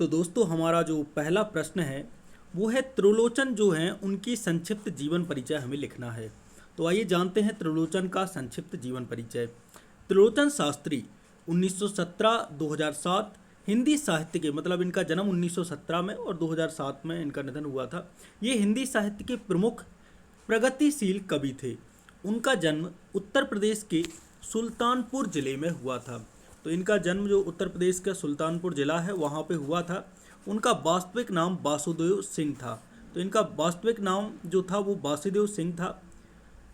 तो दोस्तों हमारा जो पहला प्रश्न है वो है त्रिलोचन जो हैं उनकी संक्षिप्त जीवन परिचय हमें लिखना है। तो आइए जानते हैं त्रिलोचन का संक्षिप्त जीवन परिचय। त्रिलोचन शास्त्री 1917-2007 हिंदी साहित्य के मतलब इनका जन्म 1917 में और 2007 में इनका निधन हुआ था। ये हिंदी साहित्य के प्रमुख प्रगतिशील कवि थे। उनका जन्म उत्तर प्रदेश के सुल्तानपुर ज़िले में हुआ था। तो इनका जन्म जो उत्तर प्रदेश का सुल्तानपुर ज़िला है वहाँ पे हुआ था। उनका वास्तविक नाम वासुदेव सिंह था। तो इनका वास्तविक नाम जो था वो वासुदेव सिंह था।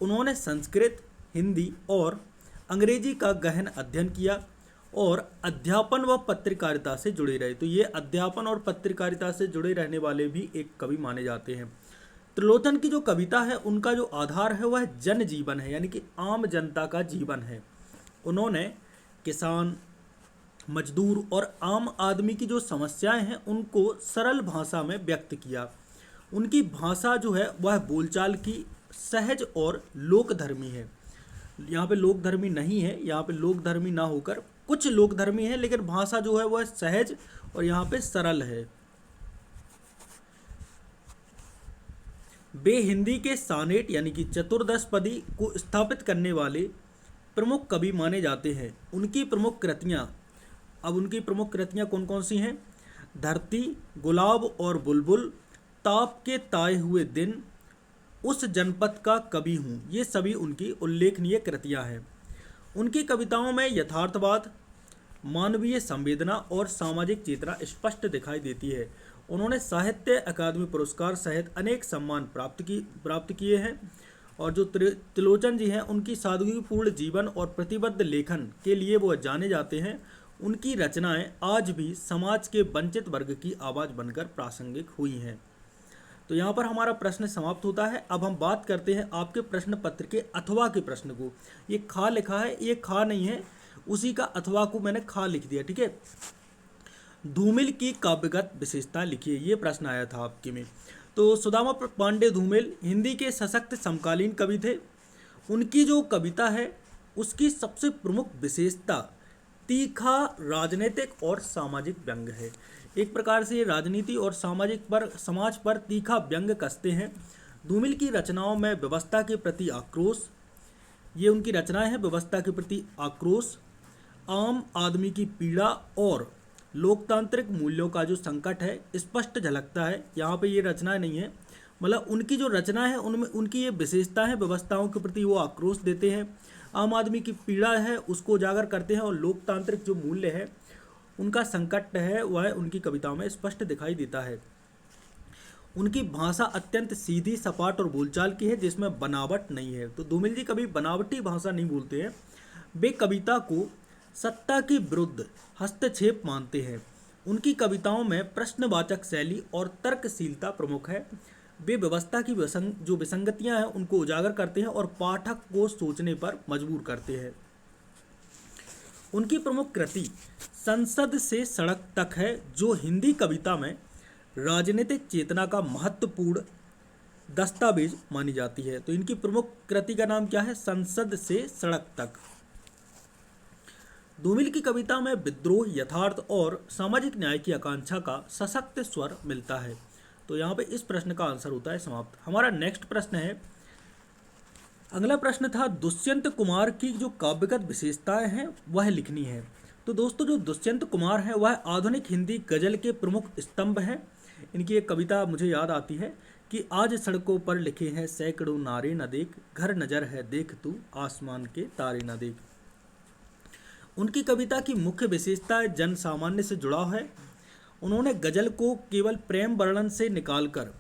उन्होंने संस्कृत, हिंदी और अंग्रेजी का गहन अध्ययन किया और अध्यापन व पत्रकारिता से जुड़े रहे। तो ये अध्यापन और पत्रकारिता से जुड़े रहने वाले भी एक कवि माने जाते हैं। त्रिलोचन की जो कविता है उनका जो आधार है वह जन जीवन है, यानी कि आम जनता का जीवन है। उन्होंने किसान, मजदूर और आम आदमी की जो समस्याएं हैं उनको सरल भाषा में व्यक्त किया। उनकी भाषा जो है वह बोलचाल की सहज और लोकधर्मी है। यहाँ पे लोकधर्मी नहीं है, यहाँ पे लोकधर्मी ना होकर कुछ लोकधर्मी है, लेकिन भाषा जो है वह सहज और यहाँ पे सरल है। वे हिंदी के सानेट यानी कि चतुर्दशपदी को स्थापित करने वाले प्रमुख कवि माने जाते हैं। उनकी प्रमुख कृतियाँ कौन कौन सी हैं? धरती, गुलाब और बुलबुल, ताप के ताए हुए दिन, उस जनपद का कवि हूँ, ये सभी उनकी उल्लेखनीय कृतियाँ हैं। उनकी कविताओं में यथार्थवाद, मानवीय संवेदना और सामाजिक चेतना स्पष्ट दिखाई देती है। उन्होंने साहित्य अकादमी पुरस्कार सहित अनेक सम्मान प्राप्त किए हैं। और जो त्रिलोचन जी हैं उनकी सादगीपूर्ण जीवन और प्रतिबद्ध लेखन के लिए वो जाने जाते हैं। उनकी रचनाएं आज भी समाज के वंचित वर्ग की आवाज़ बनकर प्रासंगिक हुई हैं। तो यहाँ पर हमारा प्रश्न समाप्त होता है। अब हम बात करते हैं आपके प्रश्न पत्र के अथवा के प्रश्न को। ये खा लिखा है, ये खा नहीं है, उसी का अथवा को मैंने खा लिख दिया, ठीक है। धूमिल की काव्यगत विशेषता लिखिए, ये प्रश्न आया था आपके में। तो सुदामा पांडे धूमिल हिंदी के सशक्त समकालीन कवि थे। उनकी जो कविता है उसकी सबसे प्रमुख विशेषता तीखा राजनीतिक और सामाजिक व्यंग है। एक प्रकार से राजनीति और समाज पर तीखा व्यंग कसते हैं। धूमिल की रचनाओं में व्यवस्था के प्रति आक्रोश, ये उनकी रचनाएं हैं, व्यवस्था के प्रति आक्रोश, आम आदमी की पीड़ा और लोकतांत्रिक मूल्यों का जो संकट है स्पष्ट झलकता है। यहाँ पे ये रचनाएं नहीं है, मतलब उनकी जो रचनाएं हैं उनमें उनकी ये विशेषता है, व्यवस्थाओं के प्रति वो आक्रोश देते हैं, आम आदमी की पीड़ा है उसको उजागर करते हैं और लोकतांत्रिक जो मूल्य है उनका संकट है वह उनकी कविताओं में स्पष्ट दिखाई देता है। उनकी भाषा अत्यंत सीधी, सपाट और बोलचाल की है जिसमें बनावट नहीं है। तो धूमिल जी कभी बनावटी भाषा नहीं बोलते हैं। वे कविता को सत्ता के विरुद्ध हस्तक्षेप मानते हैं। उनकी कविताओं में प्रश्नवाचक शैली और तर्कशीलता प्रमुख है। वे व्यवस्था की जो विसंगतियां हैं उनको उजागर करते हैं और पाठक को सोचने पर मजबूर करते हैं। उनकी प्रमुख कृति संसद से सड़क तक है, जो हिंदी कविता में राजनीतिक चेतना का महत्वपूर्ण दस्तावेज मानी जाती है। तो इनकी प्रमुख कृति का नाम क्या है? संसद से सड़क तक। धूमिल की कविता में विद्रोह, यथार्थ और सामाजिक न्याय की आकांक्षा का सशक्त स्वर मिलता है। तो यहाँ पे इस प्रश्न का आंसर होता है समाप्त। हमारा नेक्स्ट प्रश्न है, अगला प्रश्न था दुष्यंत कुमार की जो काव्यगत विशेषताएं हैं वह लिखनी है। तो दोस्तों जो दुष्यंत कुमार हैं वह आधुनिक हिंदी गजल के प्रमुख स्तंभ हैं। इनकी एक कविता मुझे याद आती है कि आज सड़कों पर लिखे हैं सैकड़ों नारे न देख, घर नजर है देख तू आसमान के तारे न देख। उनकी कविता की मुख्य विशेषता जन सामान्य से जुड़ाव है। उन्होंने गजल को केवल प्रेम वर्णन से निकालकर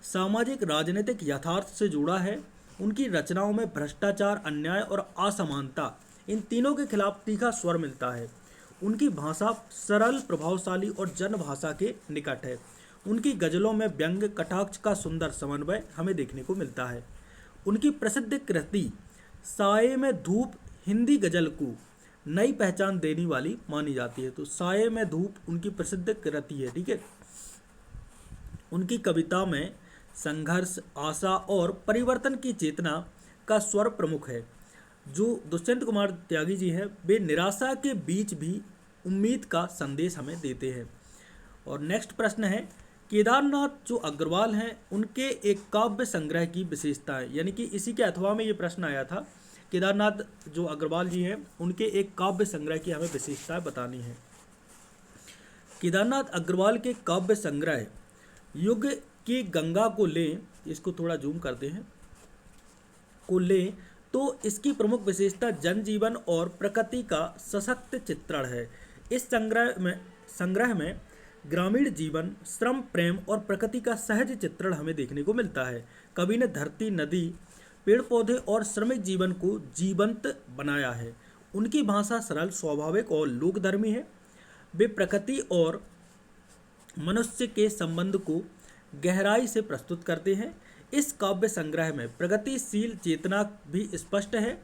सामाजिक राजनीतिक यथार्थ से जोड़ा है। उनकी रचनाओं में भ्रष्टाचार, अन्याय और असमानता, इन तीनों के खिलाफ तीखा स्वर मिलता है। उनकी भाषा सरल, प्रभावशाली और जनभाषा के निकट है। उनकी गजलों में व्यंग, कटाक्ष का सुंदर समन्वय हमें देखने को मिलता है। उनकी प्रसिद्ध कृति साये में धूप हिंदी गजल को नई पहचान देने वाली मानी जाती है। तो साये में धूप उनकी प्रसिद्ध कृति है, ठीक है। उनकी कविता में संघर्ष, आशा और परिवर्तन की चेतना का स्वर प्रमुख है। जो दुष्यंत कुमार त्यागी जी हैं वे निराशा के बीच भी उम्मीद का संदेश हमें देते हैं। और नेक्स्ट प्रश्न है, केदारनाथ जो अग्रवाल हैं उनके एक काव्य संग्रह की विशेषताएं, यानी कि इसी के अथवा में ये प्रश्न आया था। केदारनाथ जो अग्रवाल जी हैं उनके एक काव्य संग्रह की हमें विशेषताएं बतानी है। केदारनाथ अग्रवाल के काव्य संग्रह युग की गंगा को लें, इसको थोड़ा जूम करते हैं, को लें तो इसकी प्रमुख विशेषता जनजीवन और प्रकृति का सशक्त चित्रण है। इस संग्रह में ग्रामीण जीवन, श्रम, प्रेम और प्रकृति का सहज चित्रण हमें देखने को मिलता है। कवि ने धरती, नदी, पेड़ पौधे और श्रमिक जीवन को जीवंत बनाया है। उनकी भाषा सरल, स्वाभाविक और लोकधर्मी है। वे प्रकृति और मनुष्य के संबंध को गहराई से प्रस्तुत करते हैं। इस काव्य संग्रह में प्रगतिशील चेतना भी स्पष्ट है।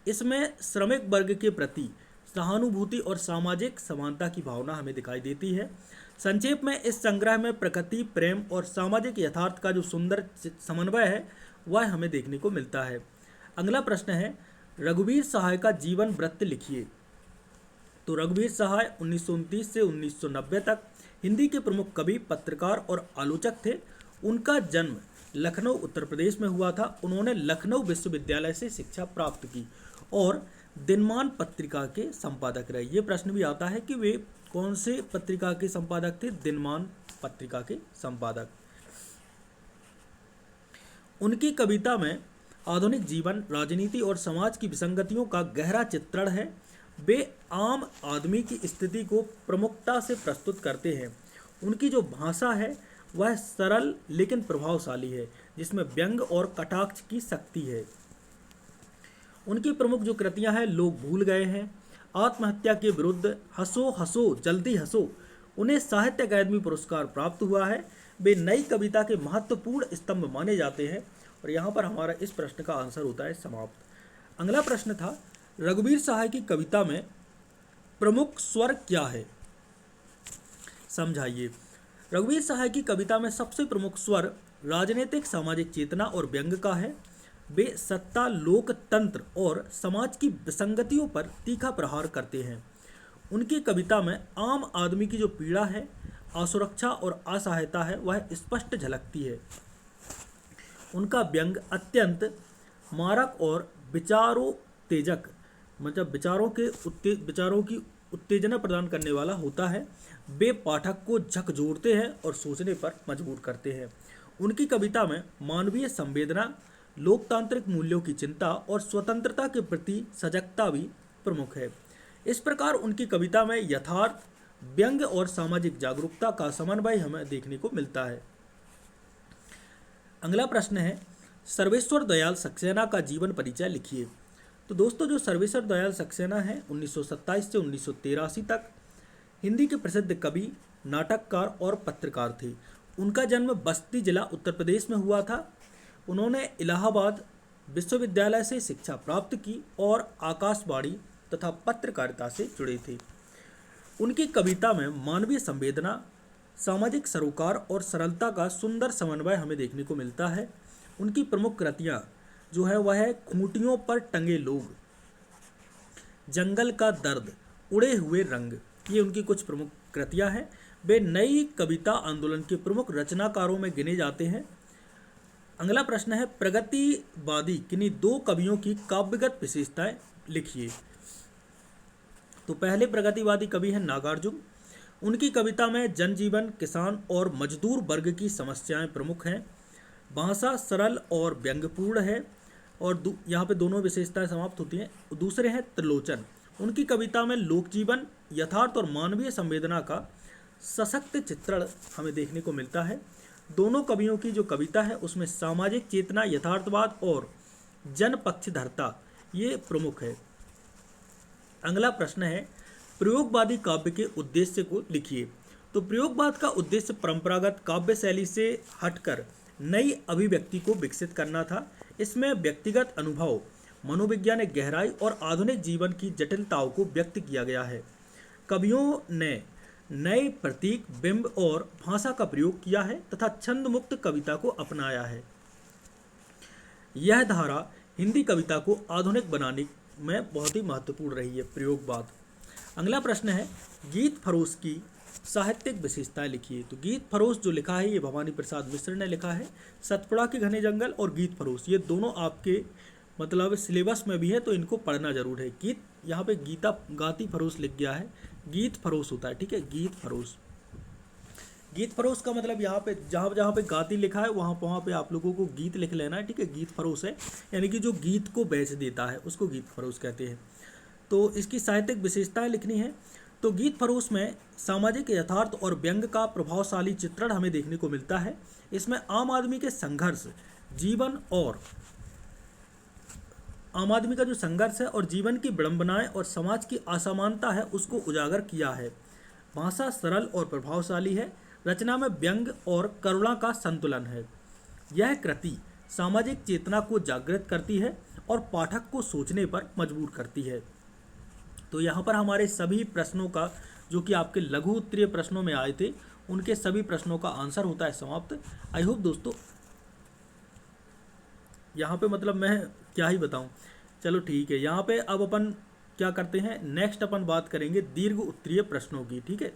इसमें श्रमिक वर्ग के प्रति सहानुभूति और सामाजिक समानता की भावना हमें दिखाई देती है। संक्षेप में इस संग्रह में प्रकृति, प्रेम और सामाजिक यथार्थ का जो सुंदर समन्वय है वह हमें देखने को मिलता है। अगला प्रश्न है, रघुवीर सहाय का जीवन वृत्त लिखिए। तो रघुवीर सहाय 1929 से 1990 तक हिंदी के प्रमुख कवि, पत्रकार और आलोचक थे। उनका जन्म लखनऊ, उत्तर प्रदेश में हुआ था। उन्होंने लखनऊ विश्वविद्यालय से शिक्षा प्राप्त की और दिनमान पत्रिका के संपादक रहे। ये प्रश्न भी आता है कि वे कौन से पत्रिका के संपादक थे? दिनमान पत्रिका के संपादक। उनकी कविता में आधुनिक जीवन, राजनीति और समाज की विसंगतियों का गहरा चित्रण है। वे आम आदमी की स्थिति को प्रमुखता से प्रस्तुत करते हैं। उनकी जो भाषा है वह सरल लेकिन प्रभावशाली है, जिसमें व्यंग और कटाक्ष की शक्ति है। उनकी प्रमुख जो कृतियां हैं, लोग भूल गए हैं, आत्महत्या के विरुद्ध, हंसो हंसो जल्दी हंसो, उन्हें साहित्य अकादमी पुरस्कार प्राप्त हुआ है। वे नई कविता के महत्वपूर्ण स्तंभ माने जाते हैं। और यहाँ पर हमारा इस प्रश्न का आंसर होता है समाप्त। अगला प्रश्न था, रघुवीर सहाय की कविता में प्रमुख स्वर क्या है? समझाइए। रघुवीर सहाय की कविता में सबसे प्रमुख स्वर राजनीतिक, सामाजिक चेतना और व्यंग का है। वे सत्ता, लोकतंत्र और समाज की विसंगतियों पर तीखा प्रहार करते हैं। उनकी कविता में आम आदमी की जो पीड़ा है, असुरक्षा और असहायता है, वह स्पष्ट झलकती है। उनका व्यंग अत्यंत मारक और विचारोत्तेजक, मतलब विचारों की उत्तेजना प्रदान करने वाला होता है। वे पाठक को झकझोरते हैं और सोचने पर मजबूर करते हैं। उनकी कविता में मानवीय संवेदना, लोकतांत्रिक मूल्यों की चिंता और स्वतंत्रता के प्रति सजगता भी प्रमुख है। इस प्रकार उनकी कविता में यथार्थ, व्यंग और सामाजिक जागरूकता का समन्वय हमें देखने को मिलता है। अगला प्रश्न है, सर्वेश्वर दयाल सक्सेना का जीवन परिचय लिखिए। तो दोस्तों, जो सर्वेश्वर दयाल सक्सेना है 1927 से 1983 तक हिंदी के प्रसिद्ध कवि, नाटककार और पत्रकार थे। उनका जन्म बस्ती जिला, उत्तर प्रदेश में हुआ था। उन्होंने इलाहाबाद विश्वविद्यालय से शिक्षा प्राप्त की और आकाशवाणी तथा पत्रकारिता से जुड़े थे। उनकी कविता में मानवीय संवेदना, सामाजिक सरोकार और सरलता का सुंदर समन्वय हमें देखने को मिलता है। उनकी प्रमुख कृतियाँ जो है वह है खूंटियों पर टंगे लोग, जंगल का दर्द, उड़े हुए रंग। ये उनकी कुछ प्रमुख कृतियाँ हैं। वे नई कविता आंदोलन के प्रमुख रचनाकारों में गिने जाते हैं। अगला प्रश्न है, प्रगतिवादी किन्हीं दो कवियों की काव्यगत विशेषताएं लिखिए। तो पहले प्रगतिवादी कवि हैं नागार्जुन। उनकी कविता में जनजीवन, किसान और मजदूर वर्ग की समस्याएं प्रमुख हैं। भाषा सरल और व्यंग्यपूर्ण है। और यहाँ पे दोनों विशेषताएं समाप्त होती हैं। दूसरे हैं त्रिलोचन। उनकी कविता में लोकजीवन, यथार्थ और मानवीय संवेदना का सशक्त चित्रण हमें देखने को मिलता है। दोनों कवियों की जो कविता है उसमें सामाजिक चेतना, यथार्थवाद और जनपक्षधरता ये प्रमुख है। अगला प्रश्न है, प्रयोगवादी काव्य के उद्देश्य को लिखिए। तो प्रयोगवाद का उद्देश्य परंपरागत काव्य शैली से हटकर नई अभिव्यक्ति को विकसित करना था। इसमें व्यक्तिगत अनुभव, मनोवैज्ञानिक गहराई और आधुनिक जीवन की जटिलताओं को व्यक्त किया गया है। कवियों ने नए प्रतीक, बिंब और भाषा का प्रयोग किया है तथा छंद मुक्त कविता को अपनाया है। यह धारा हिंदी कविता को आधुनिक बनाने में बहुत ही महत्वपूर्ण रही है, प्रयोगवाद। अगला प्रश्न है, गीत फरोश की साहित्यिक विशेषताएं लिखिए। तो गीत फरोश जो लिखा है ये भवानी प्रसाद मिश्र ने लिखा है। सतपुड़ा के घने जंगल और गीत फरोश ये दोनों आपके मतलब सिलेबस में भी है, तो इनको पढ़ना जरूर है। गीत यहाँ पे गीता गाती फरोश लिख गया है, गीत फरोश होता है, ठीक है, गीत फरोश। गीत फरोश का मतलब यहाँ पे जहाँ जहाँ पे गाती लिखा है वहाँ पे आप लोगों को गीत लिख लेना है, ठीक है। गीत फरोश है यानी कि जो गीत को बेच देता है उसको गीत फरोश कहते हैं। तो इसकी साहित्यिक विशेषताएं लिखनी है। तो गीत फरोश में सामाजिक यथार्थ और व्यंग का प्रभावशाली चित्रण हमें देखने को मिलता है। इसमें आम आदमी के संघर्ष, जीवन और आम आदमी का जो संघर्ष है और जीवन की विडंबनाएं और समाज की असमानता है उसको उजागर किया है। भाषा सरल और प्रभावशाली है। रचना में व्यंग और करुणा का संतुलन है। यह कृति सामाजिक चेतना को जागृत करती है और पाठक को सोचने पर मजबूर करती है। तो यहाँ पर हमारे सभी प्रश्नों का जो कि आपके लघु उत्तरीय प्रश्नों में आए थे उनके सभी प्रश्नों का आंसर होता है समाप्त। आई होप दोस्तों, यहाँ पे मतलब मैं क्या ही बताऊँ। चलो ठीक है, यहाँ पे अब अपन क्या करते हैं, नेक्स्ट अपन बात करेंगे दीर्घ उत्तरीय प्रश्नों की, ठीक है।